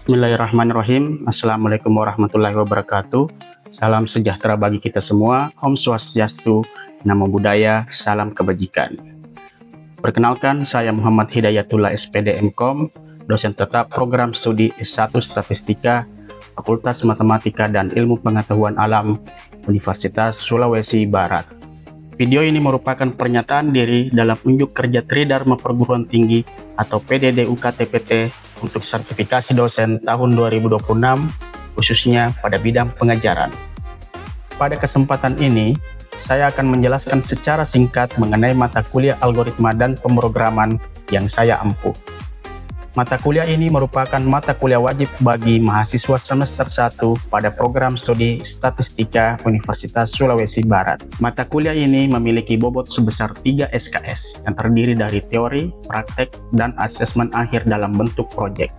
Bismillahirrahmanirrahim. Assalamualaikum warahmatullahi wabarakatuh. Salam sejahtera bagi kita semua. Om Swastiastu, Namo Buddhaya, salam kebajikan. Perkenalkan, saya Muhammad Hidayatullah SPD MKom, dosen tetap program studi S1 Statistika, Fakultas Matematika dan Ilmu Pengetahuan Alam, Universitas Sulawesi Barat. Video ini merupakan pernyataan diri dalam unjuk kerja Tridharma Perguruan Tinggi atau PDD UKT-PT untuk sertifikasi dosen tahun 2026, khususnya pada bidang pengajaran. Pada kesempatan ini, saya akan menjelaskan secara singkat mengenai mata kuliah algoritma dan pemrograman yang saya ampuh. Mata kuliah ini merupakan mata kuliah wajib bagi mahasiswa semester 1 pada program studi Statistika Universitas Sulawesi Barat. Mata kuliah ini memiliki bobot sebesar 3 SKS yang terdiri dari teori, praktek, dan asesmen akhir dalam bentuk proyek.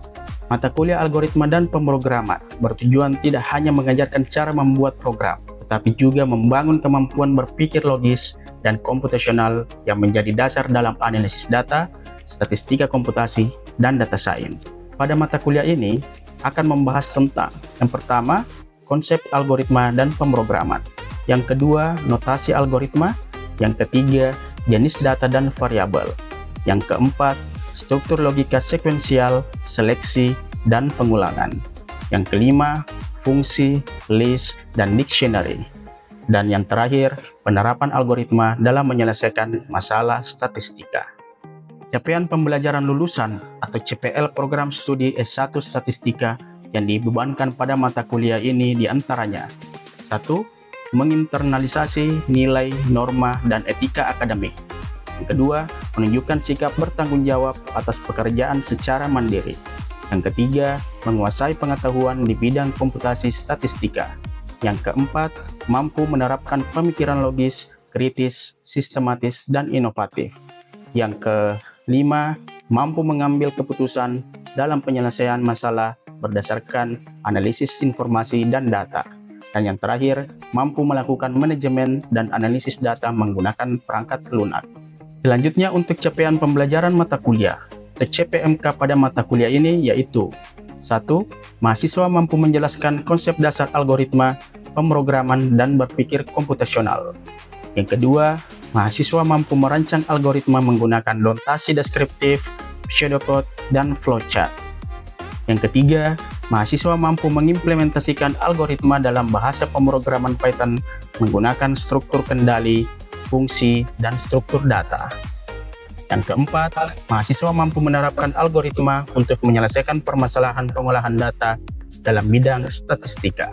Mata kuliah algoritma dan pemrograman bertujuan tidak hanya mengajarkan cara membuat program, tetapi juga membangun kemampuan berpikir logis dan komputasional yang menjadi dasar dalam analisis data, statistika komputasi, dan data science. Pada mata kuliah ini akan membahas tentang yang pertama, konsep algoritma dan pemrograman, yang kedua, notasi algoritma, yang ketiga, jenis data dan variabel, yang keempat, struktur logika sekuensial, seleksi, dan pengulangan, yang kelima, fungsi, list, dan dictionary, dan yang terakhir, penerapan algoritma dalam menyelesaikan masalah statistika. Capaian pembelajaran lulusan atau CPL program studi S1 Statistika yang dibebankan pada mata kuliah ini diantaranya 1. Menginternalisasi nilai, norma, dan etika akademik. Yang kedua, menunjukkan sikap bertanggung jawab atas pekerjaan secara mandiri. Yang ketiga, menguasai pengetahuan di bidang komputasi statistika. Yang keempat, mampu menerapkan pemikiran logis, kritis, sistematis, dan inovatif. Yang kelima, mampu mengambil keputusan dalam penyelesaian masalah berdasarkan analisis informasi dan data. Dan yang terakhir, mampu melakukan manajemen dan analisis data menggunakan perangkat lunak. Selanjutnya untuk capaian pembelajaran mata kuliah atau CPMK pada mata kuliah ini yaitu 1. Mahasiswa mampu menjelaskan konsep dasar algoritma, pemrograman, dan berpikir komputasional. Yang kedua, mahasiswa mampu merancang algoritma menggunakan notasi deskriptif, pseudocode, dan flowchart. Yang ketiga, mahasiswa mampu mengimplementasikan algoritma dalam bahasa pemrograman Python menggunakan struktur kendali, fungsi, dan struktur data. Yang keempat, mahasiswa mampu menerapkan algoritma untuk menyelesaikan permasalahan pengolahan data dalam bidang statistika.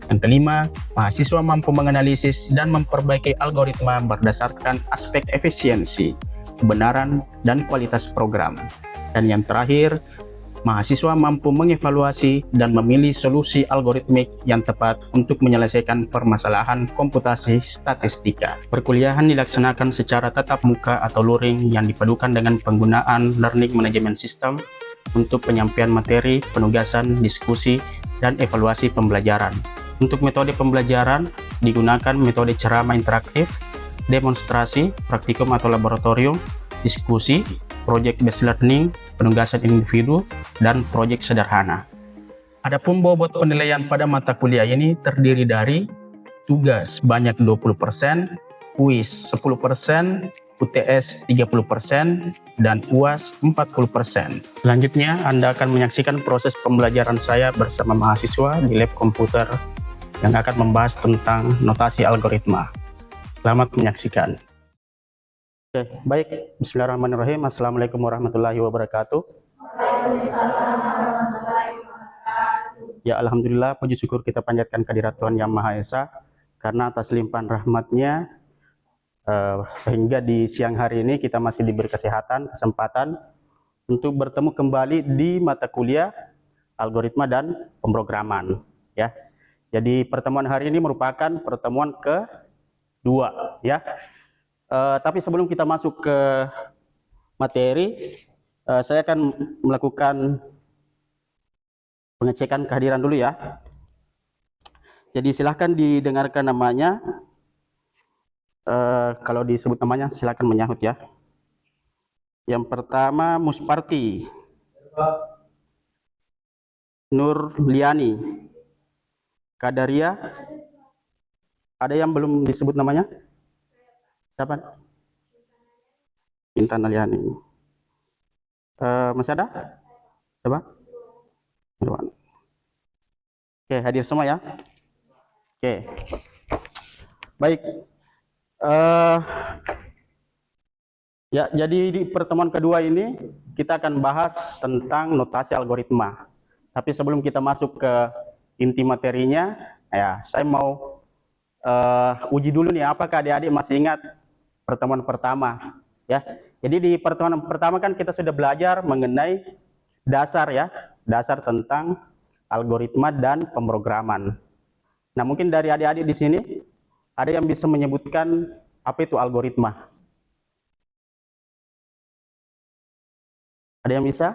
Yang kelima, mahasiswa mampu menganalisis dan memperbaiki algoritma berdasarkan aspek efisiensi, kebenaran, dan kualitas program. Dan yang terakhir, mahasiswa mampu mengevaluasi dan memilih solusi algoritmik yang tepat untuk menyelesaikan permasalahan komputasi statistika. Perkuliahan dilaksanakan secara tatap muka atau luring yang dipadukan dengan penggunaan Learning Management System untuk penyampaian materi, penugasan, diskusi, dan evaluasi pembelajaran. Untuk metode pembelajaran, digunakan metode ceramah interaktif, demonstrasi, praktikum atau laboratorium, diskusi, project based learning, penugasan individu, dan proyek sederhana. Adapun bobot penilaian pada mata kuliah ini terdiri dari tugas banyak 20%, kuis 10%, UTS 30%, dan UAS 40%. Selanjutnya, Anda akan menyaksikan proses pembelajaran saya bersama mahasiswa di lab komputer yang akan membahas tentang notasi algoritma. Selamat menyaksikan. Oke, baik. Bismillahirrahmanirrahim. Assalamualaikum warahmatullahi wabarakatuh. Ya, Alhamdulillah, puji syukur kita panjatkan kehadirat Tuhan Yang Maha Esa, karena atas limpahan rahmat-Nya, sehingga di siang hari ini kita masih diberi kesempatan untuk bertemu kembali di mata kuliah algoritma dan pemrograman. Ya, jadi pertemuan hari ini merupakan pertemuan kedua. Ya, tapi sebelum kita masuk ke materi, saya akan melakukan pengecekan kehadiran dulu ya. Jadi silahkan didengarkan namanya. Kalau disebut namanya silahkan menyahut ya. Yang pertama Musparti. Nurliani. Kadaria. Ada yang belum disebut namanya? Siapa? Intan Aliani. Masih ada? Siapa? Irwan. Oke, hadir semua ya. Oke. Baik. Ya, jadi di pertemuan kedua ini kita akan bahas tentang notasi algoritma. Tapi sebelum kita masuk ke inti materinya, ya saya mau uji dulu nih, apakah adik-adik masih ingat pertemuan pertama? Ya, jadi di pertemuan pertama kan kita sudah belajar mengenai dasar ya, dasar tentang algoritma dan pemrograman. Nah, mungkin dari adik-adik di sini ada yang bisa menyebutkan apa itu algoritma? Ada yang bisa?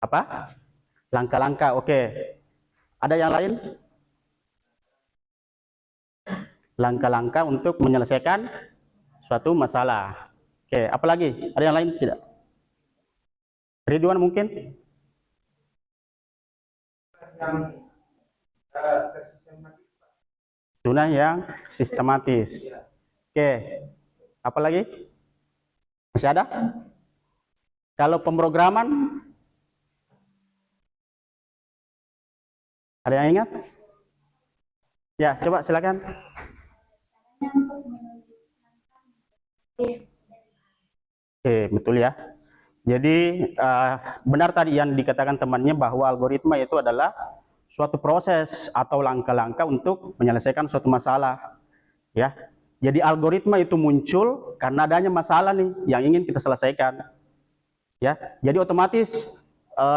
Apa? Langkah-langkah, oke. Ada yang lain? Langkah-langkah untuk menyelesaikan suatu masalah. Oke, apa lagi? Ada yang lain tidak? Ridwan mungkin? Zona yang sistematis. Oke, apa lagi? Masih ada? Kalau pemrograman, ada yang ingat? Ya, coba silakan. Oke, betul ya. Jadi benar tadi yang dikatakan temannya bahwa algoritma itu adalah suatu proses atau langkah-langkah untuk menyelesaikan suatu masalah. Ya, jadi algoritma itu muncul karena adanya masalah nih yang ingin kita selesaikan. Ya, jadi otomatis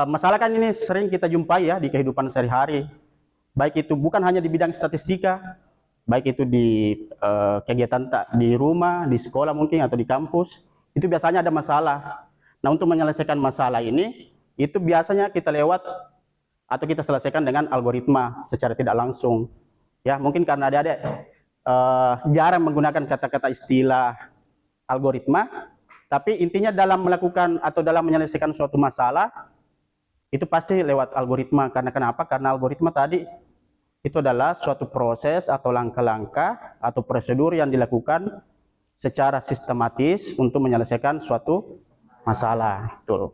masalah kan ini sering kita jumpai ya di kehidupan sehari-hari. Baik itu bukan hanya di bidang statistika, baik itu di kegiatan di rumah, di sekolah mungkin atau di kampus, itu biasanya ada masalah. Nah, untuk menyelesaikan masalah ini, itu biasanya kita lewat atau kita selesaikan dengan algoritma secara tidak langsung. Ya, mungkin karena adik-adik jarang menggunakan kata-kata istilah algoritma, tapi intinya dalam melakukan atau dalam menyelesaikan suatu masalah, itu pasti lewat algoritma. Karena kenapa? Karena algoritma tadi itu adalah suatu proses atau langkah-langkah atau prosedur yang dilakukan secara sistematis untuk menyelesaikan suatu masalah. Tuh.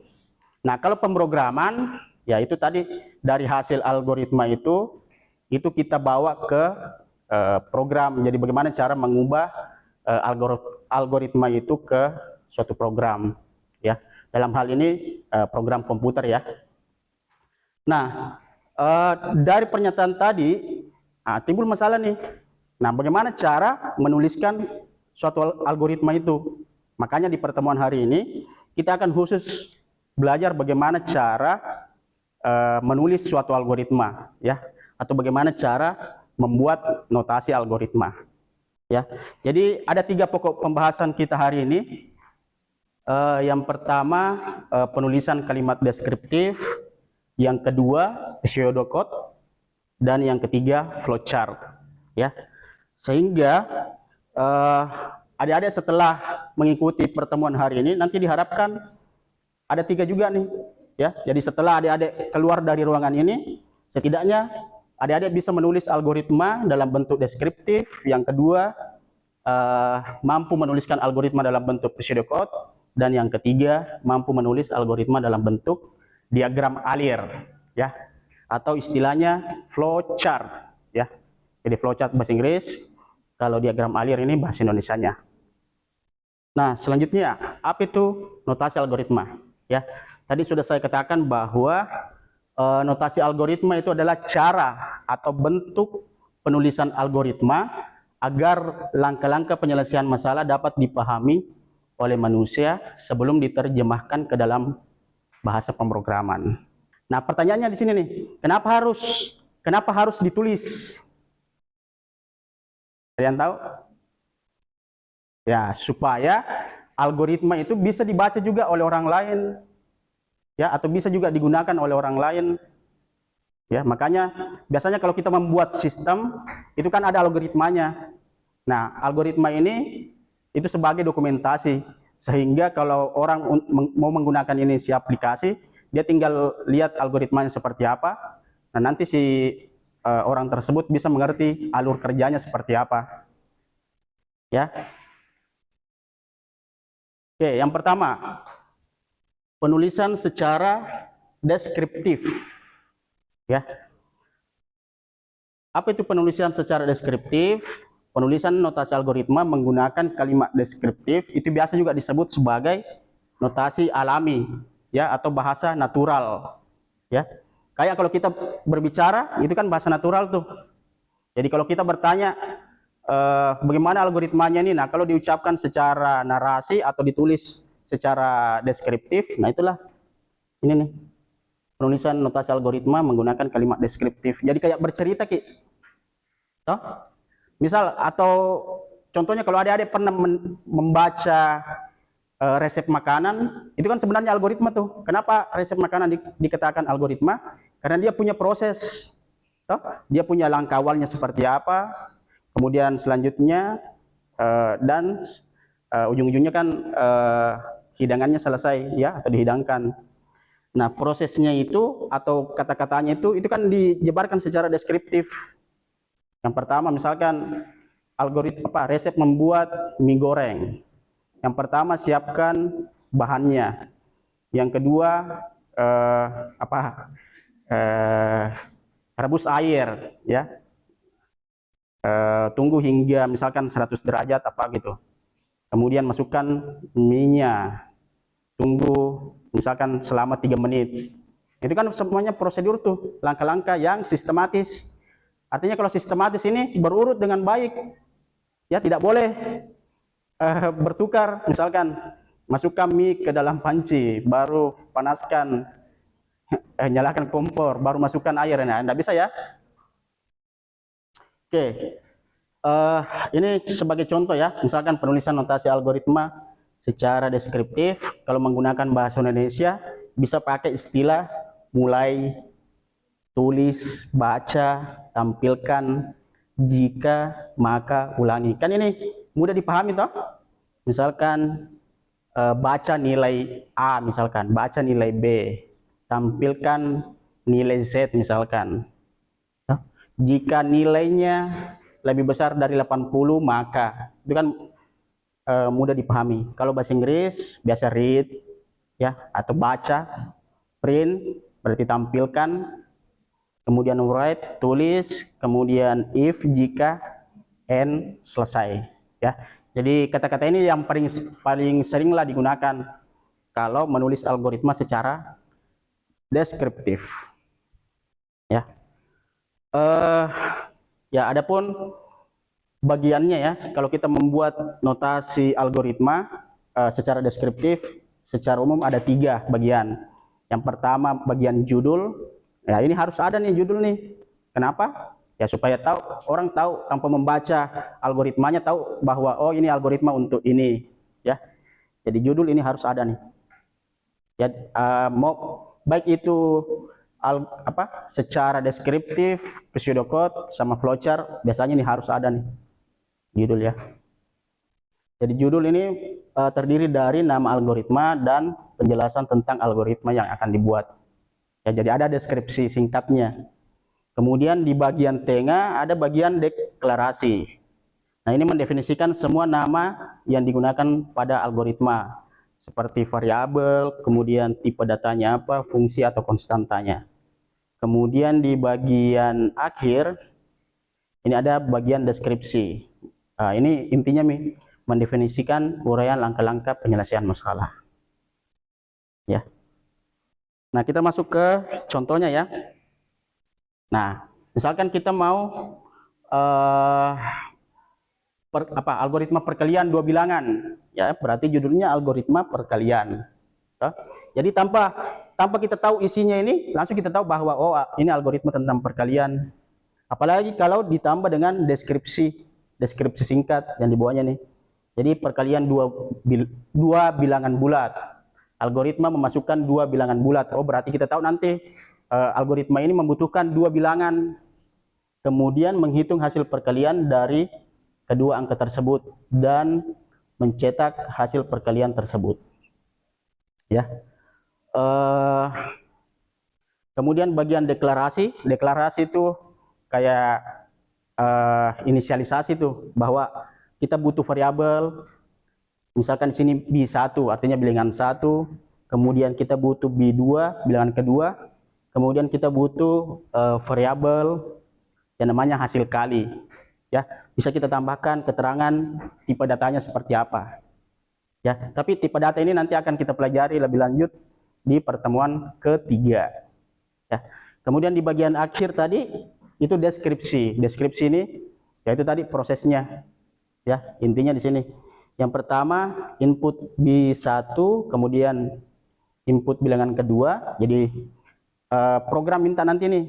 Nah, kalau pemrograman, ya itu tadi dari hasil algoritma itu kita bawa ke program. Jadi bagaimana cara mengubah algoritma itu ke suatu program, ya. Dalam hal ini program komputer ya. Nah, dari pernyataan tadi timbul masalah nih. Nah, bagaimana cara menuliskan suatu algoritma itu? Makanya di pertemuan hari ini kita akan khusus belajar bagaimana cara menulis suatu algoritma, ya, atau bagaimana cara membuat notasi algoritma, ya. Jadi ada 3 pokok pembahasan kita hari ini. Yang pertama penulisan kalimat deskriptif, yang kedua pseudocode, dan yang ketiga flowchart, ya. Sehingga adik-adik setelah mengikuti pertemuan hari ini nanti diharapkan ada 3 juga nih, ya. Jadi setelah adik-adik keluar dari ruangan ini, setidaknya adik-adik bisa menulis algoritma dalam bentuk deskriptif. Yang kedua mampu menuliskan algoritma dalam bentuk pseudocode, dan yang ketiga mampu menulis algoritma dalam bentuk diagram alir, ya, atau istilahnya flowchart, ya. Jadi flowchart bahasa Inggris, kalau diagram alir ini bahasa Indonesianya. Nah, selanjutnya apa itu notasi algoritma? Ya, tadi sudah saya katakan bahwa notasi algoritma itu adalah cara atau bentuk penulisan algoritma agar langkah-langkah penyelesaian masalah dapat dipahami oleh manusia sebelum diterjemahkan ke dalam bahasa pemrograman. Nah, pertanyaannya di sini nih, kenapa harus ditulis? Kalian tahu? Ya, supaya algoritma itu bisa dibaca juga oleh orang lain, ya, atau bisa juga digunakan oleh orang lain. Ya, makanya biasanya kalau kita membuat sistem itu kan ada algoritmanya. Nah, algoritma ini itu sebagai dokumentasi Sehingga kalau orang mau menggunakan ini si aplikasi, dia tinggal lihat algoritmanya seperti apa. Nah, nanti si orang tersebut bisa mengerti alur kerjanya seperti apa. Ya. Oke, yang pertama, penulisan secara deskriptif. Ya. Apa itu penulisan secara deskriptif? Penulisan notasi algoritma menggunakan kalimat deskriptif itu biasa juga disebut sebagai notasi alami, ya, atau bahasa natural, ya. Kayak kalau kita berbicara itu kan bahasa natural tuh. Jadi kalau kita bertanya bagaimana algoritmanya ini, nah kalau diucapkan secara narasi atau ditulis secara deskriptif, nah itulah ini nih, penulisan notasi algoritma menggunakan kalimat deskriptif. Jadi kayak bercerita, Ki. Toh? Misal, atau contohnya kalau adik-adik pernah membaca resep makanan, itu kan sebenarnya algoritma tuh. Kenapa resep makanan dikatakan algoritma? Karena dia punya proses. Toh? Dia punya langkah awalnya seperti apa, kemudian selanjutnya, dan ujung-ujungnya kan hidangannya selesai, ya, atau dihidangkan. Nah, prosesnya itu atau kata-katanya itu kan dijabarkan secara deskriptif. Yang pertama misalkan algoritma resep membuat mie goreng. Yang pertama siapkan bahannya. Yang kedua rebus air, ya. Tunggu hingga misalkan 100 derajat apa gitu. Kemudian masukkan mie-nya. Tunggu misalkan selama 3 menit. Itu kan semuanya prosedur tuh, langkah-langkah yang sistematis. Artinya kalau sistematis ini berurut dengan baik, ya, tidak boleh bertukar. Misalkan masukkan mie ke dalam panci, baru panaskan, nyalakan kompor, baru masukkan air. Nah, tidak bisa, ya. Oke, ini sebagai contoh, ya. Misalkan penulisan notasi algoritma secara deskriptif, kalau menggunakan bahasa Indonesia bisa pakai istilah mulai, tulis, baca, tampilkan, jika, maka, ulangi. Kan ini mudah dipahami toh? Misalkan baca nilai A, misalkan baca nilai B, tampilkan nilai Z misalkan. Jika nilainya lebih besar dari 80 maka, itu kan mudah dipahami. Kalau bahasa Inggris biasa read, ya, atau baca, print berarti tampilkan, kemudian write tulis, kemudian if jika, and selesai, ya. Jadi kata-kata ini yang paling seringlah digunakan kalau menulis algoritma secara deskriptif, ya. Ya, adapun bagiannya, ya, kalau kita membuat notasi algoritma secara deskriptif, secara umum ada 3 bagian. Yang pertama bagian judul. Ya, ini harus ada nih judul nih. Kenapa? Ya supaya orang tahu tanpa membaca algoritmanya tahu bahwa oh ini algoritma untuk ini, ya. Jadi judul ini harus ada nih. Ya, baik itu secara deskriptif, pseudocode sama flowchart, biasanya ini harus ada nih judul, ya. Jadi judul ini terdiri dari nama algoritma dan penjelasan tentang algoritma yang akan dibuat. Ya, jadi ada deskripsi singkatnya. Kemudian di bagian tengah ada bagian deklarasi. Nah, ini mendefinisikan semua nama yang digunakan pada algoritma, seperti variabel, kemudian tipe datanya apa, fungsi atau konstantanya. Kemudian di bagian akhir ini ada bagian deskripsi. Nah, ini intinya mendefinisikan uraian langkah-langkah penyelesaian masalah, ya. Nah, kita masuk ke contohnya, ya. Nah, misalkan kita mau algoritma perkalian 2 bilangan, ya, berarti judulnya algoritma perkalian. Jadi tanpa kita tahu isinya ini, langsung kita tahu bahwa oh ini algoritma tentang perkalian. Apalagi kalau ditambah dengan deskripsi singkat yang di bawahnya nih. Jadi perkalian 2 bilangan bulat. Algoritma memasukkan 2 bilangan bulat. Oh, berarti kita tahu nanti algoritma ini membutuhkan 2 bilangan. Kemudian menghitung hasil perkalian dari kedua angka tersebut dan mencetak hasil perkalian tersebut. Ya. Kemudian bagian deklarasi itu kayak inisialisasi tuh, bahwa kita butuh variabel, misalkan di sini B1 artinya bilangan 1, kemudian kita butuh B2 bilangan kedua, kemudian kita butuh variabel yang namanya hasil kali. Ya, bisa kita tambahkan keterangan tipe datanya seperti apa. Ya, tapi tipe data ini nanti akan kita pelajari lebih lanjut di pertemuan ketiga. Ya. Kemudian di bagian akhir tadi itu deskripsi. Deskripsi ini yaitu tadi prosesnya. Ya, intinya di sini. Yang pertama input B1, kemudian input bilangan kedua. Jadi program minta nanti nih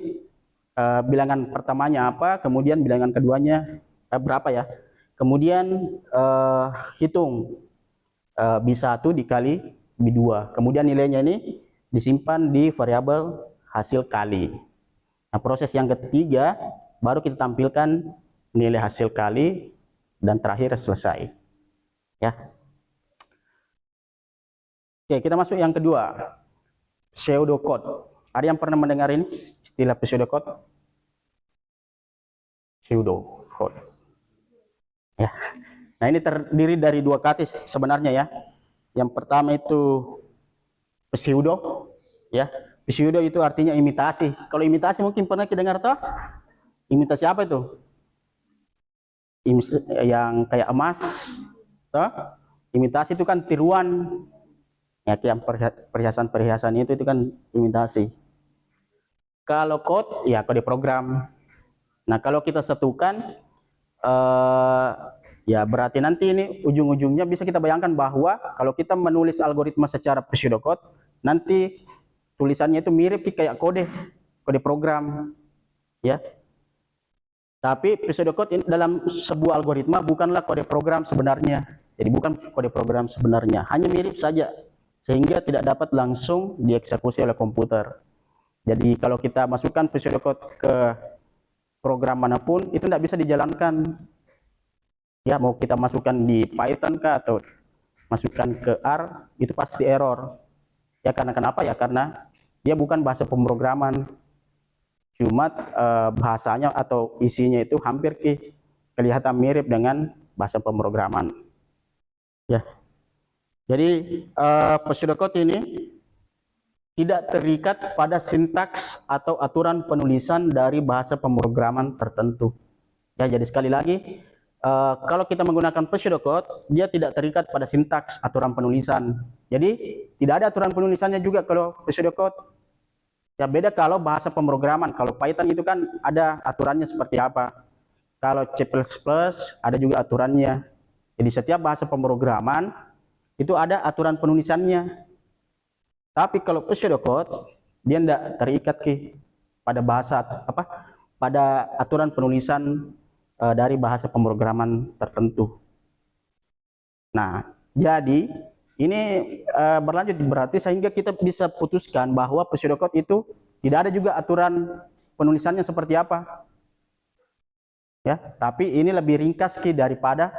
bilangan pertamanya apa, kemudian bilangan keduanya berapa ya. Kemudian hitung B1 dikali B2. Kemudian nilainya ini disimpan di variabel hasil kali. Nah, proses yang ketiga baru kita tampilkan nilai hasil kali dan terakhir selesai. Ya. Oke, kita masuk yang kedua. Pseudocode. Ada yang pernah mendengar ini istilah pseudocode? Pseudocode. Ya. Nah, ini terdiri dari dua kata sebenarnya ya. Yang pertama itu pseudo, ya. Pseudo itu artinya imitasi. Kalau imitasi mungkin pernah kita dengar toh? Imitasi apa itu? Yang kayak emas, toh? Imitasi itu kan tiruan. Ya, kayak perhiasan-perhiasan itu kan imitasi. Kalau code, ya kode program. Nah, kalau kita satukan, ya berarti nanti ini ujung-ujungnya bisa kita bayangkan bahwa kalau kita menulis algoritma secara pseudocode, nanti tulisannya itu mirip kayak kode program, ya. Tapi pseudocode dalam sebuah algoritma bukanlah kode program sebenarnya. Jadi bukan kode program sebenarnya, hanya mirip saja, sehingga tidak dapat langsung dieksekusi oleh komputer. Jadi kalau kita masukkan pseudocode ke program manapun, itu tidak bisa dijalankan. Ya, mau kita masukkan di Python kah atau masukkan ke R, itu pasti error. Ya, karena kenapa ya? Karena dia bukan bahasa pemrograman. Cuma bahasanya atau isinya itu hampir kelihatan mirip dengan bahasa pemrograman. Ya. Jadi pseudocode ini tidak terikat pada sintaks atau aturan penulisan dari bahasa pemrograman tertentu. Ya, jadi sekali lagi, kalau kita menggunakan pseudocode, dia tidak terikat pada sintaks aturan penulisan. Jadi tidak ada aturan penulisannya juga kalau pseudocode. Ya, beda kalau bahasa pemrograman. Kalau Python itu kan ada aturannya seperti apa. Kalau C++ ada juga aturannya. Jadi setiap bahasa pemrograman itu ada aturan penulisannya. Tapi kalau pseudocode dia tidak terikat pada bahasa pada aturan penulisan dari bahasa pemrograman tertentu. Nah, jadi ini berlanjut berarti sehingga kita bisa putuskan bahwa pseudocode itu tidak ada juga aturan penulisannya seperti apa. Ya, tapi ini lebih ringkas daripada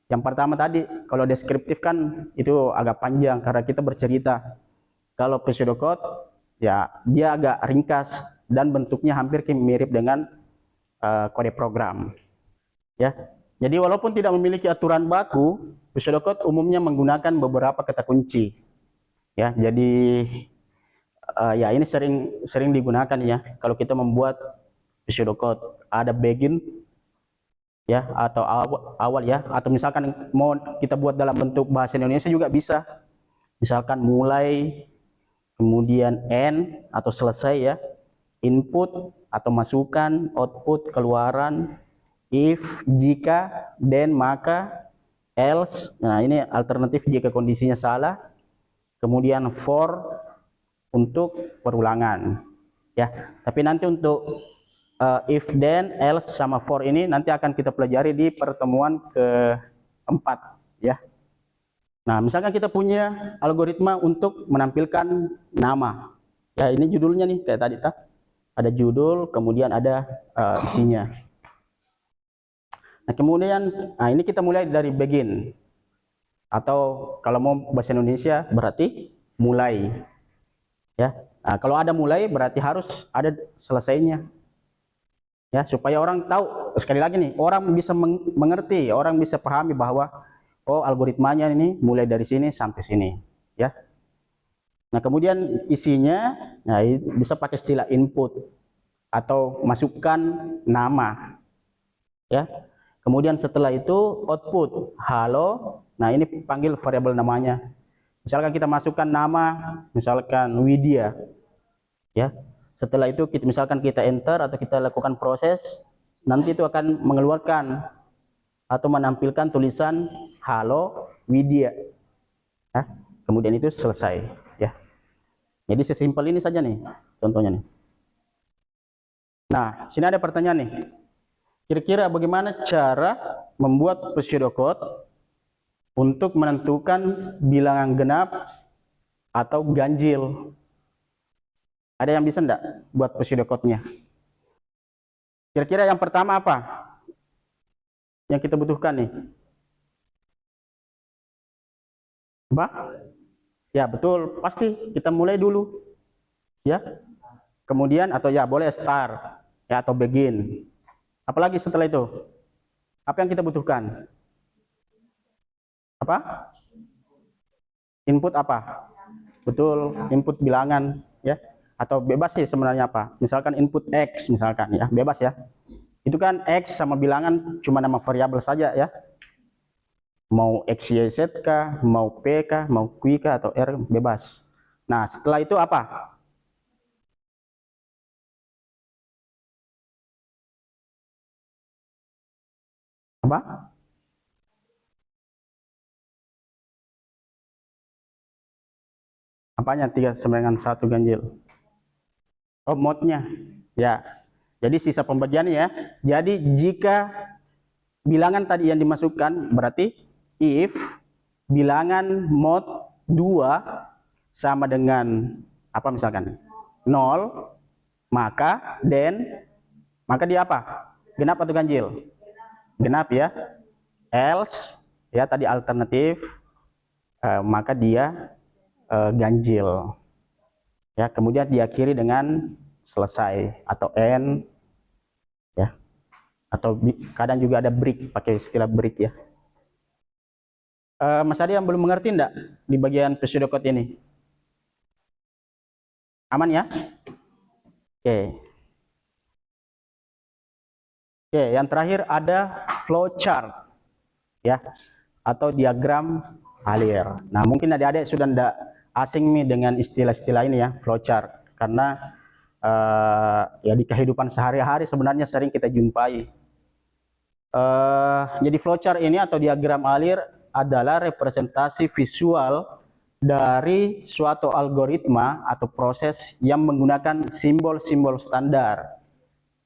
yang pertama tadi. Kalau deskriptif kan itu agak panjang karena kita bercerita. Kalau pseudocode ya dia agak ringkas dan bentuknya hampir mirip dengan kode program. Ya. Jadi walaupun tidak memiliki aturan baku, pseudocode umumnya menggunakan beberapa kata kunci. Ya, jadi ya ini sering digunakan ya. Kalau kita membuat pseudocode, ada begin ya atau awal ya, atau misalkan mau kita buat dalam bentuk bahasa Indonesia juga bisa. Misalkan mulai, kemudian end atau selesai ya, input atau masukan, output keluaran, if jika, then maka, else. Nah, ini alternatif jika kondisinya salah. Kemudian for untuk perulangan. Ya, tapi nanti untuk if then, else sama for ini nanti akan kita pelajari di pertemuan keempat ya. Nah, misalkan kita punya algoritma untuk menampilkan nama. Ya, ini judulnya nih kayak tadi ada judul, kemudian ada isinya. Nah, kemudian ini kita mulai dari begin. Atau kalau mau bahasa Indonesia berarti mulai. Ya. Nah, kalau ada mulai berarti harus ada selesainya. Ya, supaya orang tahu, sekali lagi nih, orang bisa mengerti, orang bisa pahami bahwa oh algoritmanya ini mulai dari sini sampai sini, ya. Nah, kemudian isinya, nah bisa pakai istilah input atau masukkan nama, ya. Kemudian setelah itu output, halo. Nah, ini panggil variabel namanya. Misalkan kita masukkan nama, misalkan Widya, ya. Setelah itu misalkan kita enter atau kita lakukan proses, nanti itu akan mengeluarkan atau menampilkan tulisan halo Widya. Ya. Kemudian itu selesai, ya. Jadi sesimpel ini saja nih contohnya nih. Nah, sini ada pertanyaan nih. Kira-kira bagaimana cara membuat pseudocode untuk menentukan bilangan genap atau ganjil? Ada yang bisa enggak buat pseudocode-nya? Kira-kira yang pertama apa yang kita butuhkan nih? Apa? Ya, betul. Pasti kita mulai dulu. Ya. Kemudian atau ya boleh start ya atau begin. Apalagi setelah itu? Apa yang kita butuhkan? Apa? Input apa? Betul, input bilangan ya. Atau bebas sih sebenarnya apa? Misalkan input X misalkan ya, bebas ya. Itu kan X sama bilangan cuma nama variabel saja ya. Mau X, Y, Z kah, mau P kah, mau Q kah atau R, bebas. Nah, setelah itu apa? Apa? Apanya 3 sama dengan 1 ganjil? Oh, mode-nya. Ya. Jadi sisa pembagiannya ya. Jadi jika bilangan tadi yang dimasukkan berarti if bilangan mod 2 sama dengan apa misalkan 0, maka dia apa? Genap atau ganjil? Genap ya. Else ya tadi alternatif maka dia ganjil. Ya, kemudian diakhiri dengan selesai atau end ya. Atau kadang juga ada break, pakai istilah break ya. Mas Adi yang belum mengerti enggak di bagian pseudocode ini? Aman ya? Oke. Oke, yang terakhir ada flowchart ya atau diagram alir. Nah, mungkin adik-adik sudah enggak asing nih dengan istilah-istilah ini ya, flowchart, karena ya di kehidupan sehari-hari sebenarnya sering kita jumpai. Jadi flowchart ini atau diagram alir adalah representasi visual dari suatu algoritma atau proses yang menggunakan simbol-simbol standar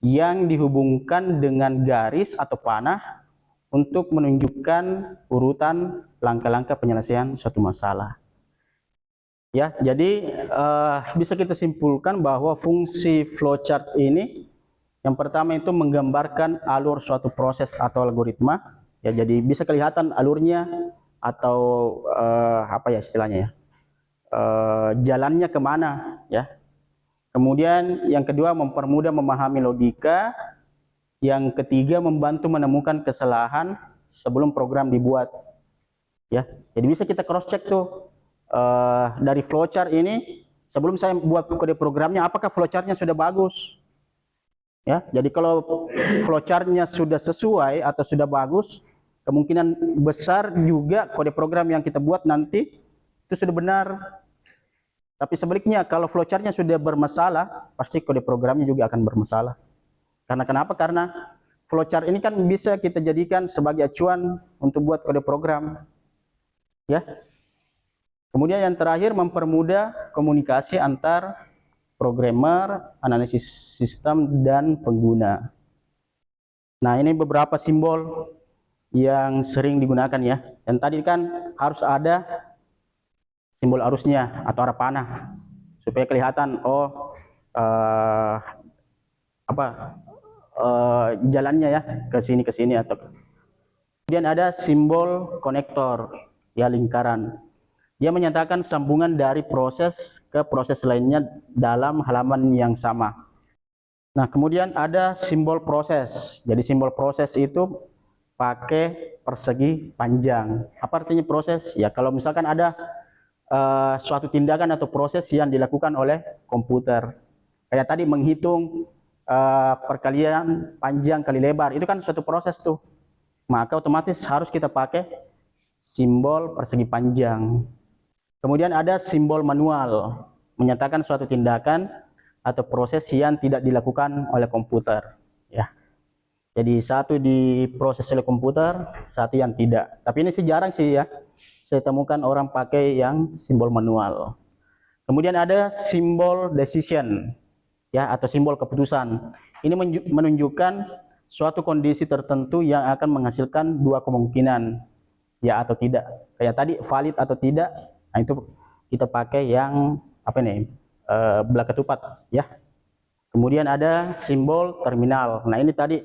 yang dihubungkan dengan garis atau panah untuk menunjukkan urutan langkah-langkah penyelesaian suatu masalah. Ya, jadi bisa kita simpulkan bahwa fungsi flowchart ini yang pertama itu menggambarkan alur suatu proses atau algoritma. Ya, jadi bisa kelihatan alurnya atau apa ya istilahnya ya, jalannya kemana ya. Kemudian yang kedua mempermudah memahami logika. Yang ketiga membantu menemukan kesalahan sebelum program dibuat. Ya, jadi bisa kita cross check tuh. Dari flowchart ini sebelum saya buat kode programnya apakah flowchartnya sudah bagus ya. Jadi kalau flowchartnya sudah sesuai atau sudah bagus, kemungkinan besar juga kode program yang kita buat nanti itu sudah benar. Tapi sebaliknya kalau flowchartnya sudah bermasalah, pasti kode programnya juga akan bermasalah. Karena kenapa? Karena flowchart ini kan bisa kita jadikan sebagai acuan untuk buat kode program ya. Kemudian yang terakhir mempermudah komunikasi antar programmer, analisis sistem, dan pengguna. Nah, ini beberapa simbol yang sering digunakan ya. Dan tadi kan harus ada simbol arusnya atau arah panah supaya kelihatan jalannya ya ke sini atau. Kemudian ada simbol konektor ya lingkaran. Dia menyatakan sambungan dari proses ke proses lainnya dalam halaman yang sama. Nah, kemudian ada simbol proses. Jadi simbol proses itu pakai persegi panjang. Apa artinya proses? Ya, kalau misalkan ada suatu tindakan atau proses yang dilakukan oleh komputer. Kayak tadi menghitung perkalian panjang kali lebar, itu kan suatu proses tuh. Maka otomatis harus kita pakai simbol persegi panjang. Kemudian ada simbol manual, menyatakan suatu tindakan atau proses yang tidak dilakukan oleh komputer. Ya. Jadi satu diproses oleh komputer, satu yang tidak. Tapi ini sih jarang sih ya, saya temukan orang pakai yang simbol manual. Kemudian ada simbol decision, ya, atau simbol keputusan. Ini menunjukkan suatu kondisi tertentu yang akan menghasilkan dua kemungkinan, ya atau tidak. Kayak tadi valid atau tidak. Nah, itu kita pakai yang apa nih? Belah ketupat, ya. Kemudian ada simbol terminal. Nah, ini tadi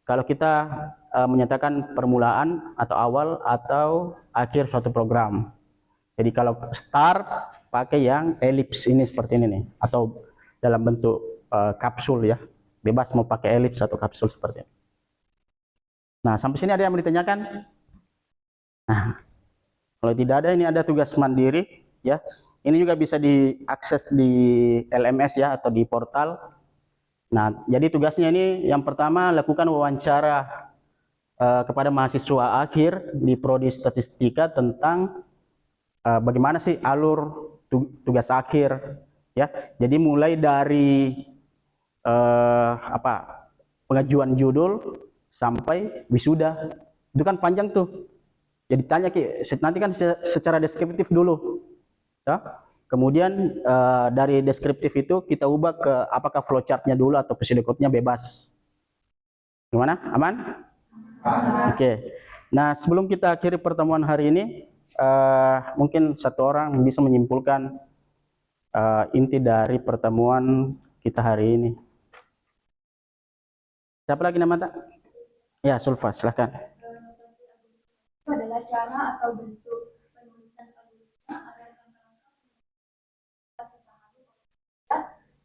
kalau kita menyatakan permulaan atau awal atau akhir suatu program. Jadi kalau start pakai yang elips ini seperti ini nih, atau dalam bentuk kapsul ya. Bebas mau pakai elips atau kapsul seperti ini. Nah, sampai sini ada yang mau ditanyakan? Nah, kalau tidak ada, ini ada tugas mandiri ya. Ini juga bisa diakses di LMS ya, atau di portal. Nah, jadi tugasnya ini yang pertama lakukan wawancara kepada mahasiswa akhir di Prodi Statistika tentang bagaimana sih alur tugas akhir ya. Jadi mulai dari pengajuan judul sampai wisuda. Itu kan panjang tuh. Jadi tanya nanti kan secara deskriptif dulu. Ya. Kemudian dari deskriptif itu kita ubah ke apakah flowchart-nya dulu atau pseudocode-nya bebas. Gimana? Aman? Oke. Nah, sebelum kita akhiri pertemuan hari ini, mungkin satu orang bisa menyimpulkan inti dari pertemuan kita hari ini. Siapa lagi nama tak? Ya, Sulfa, silahkan. Itu adalah cara atau bentuk penulisan algoritma agar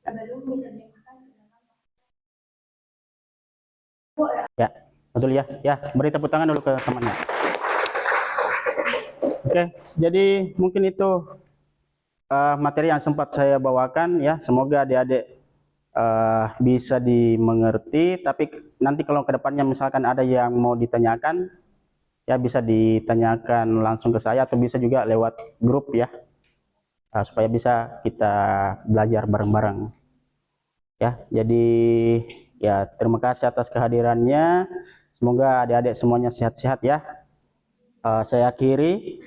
sebelum diterjemahkan ke dalam. Ya, betul ya. Ya, beri tepuk tangan dulu ke temannya. Oke, jadi mungkin itu materi yang sempat saya bawakan ya. Semoga adik-adik bisa dimengerti. Tapi nanti kalau kedepannya misalkan ada yang mau ditanyakan, ya bisa ditanyakan langsung ke saya atau bisa juga lewat grup ya, supaya bisa kita belajar bareng-bareng ya. Jadi ya terima kasih atas kehadirannya, semoga adik-adik semuanya sehat-sehat ya. Saya akhiri,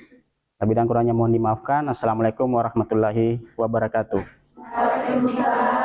lebih dan kurangnya mohon dimaafkan. Assalamualaikum warahmatullahi wabarakatuh. Waalaikumsalam.